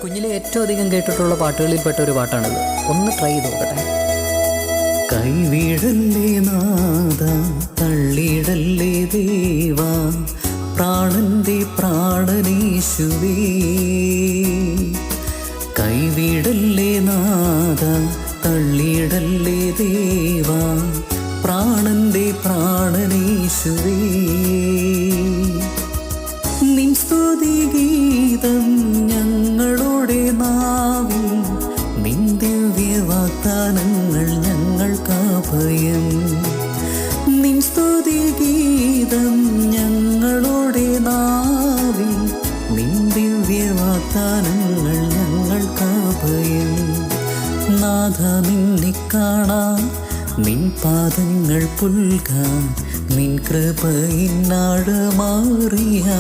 കുഞ്ഞിലെ ഏറ്റവും അധികം കേട്ടിട്ടുള്ള പാട്ടുകളിൽപ്പെട്ട ഒരു പാട്ടാണിത്. ഒന്ന് ട്രൈ ചെയ്ത് നോക്കട്ടെ. കൈവിടല്ലേ നാഥ, തള്ളിടല്ലേ ദേവാ, പ്രാണന്റെ പ്രാണനേശുവേ. കൈവിടല്ലേ നാഥ, തള്ളിടല്ലേ ദേവാ, പ്രാണന്റെ പ്രാണനേശുവേ. നിൻ സ്തുതിഗീതം ഞങ്ങളുടെ നാവിൽ, നിൻ ദിവ്യവാഗ്ദാനങ്ങൾ ഞങ്ങൾക്കഭയം. നിൻ സ്തുതിഗീതം ഞങ്ങളുടെ നാവിൽ, നിൻ ദിവ്യവാഗ്ദാനങ്ങൾ ഞങ്ങൾക്കഭയം. നാഥ നിന്നെ കാണാൻ, നിൻ പാദങ്ങൾ പുൽകാൻ, നിൻ കൃപയിൻ ആഴമറിയാൻ.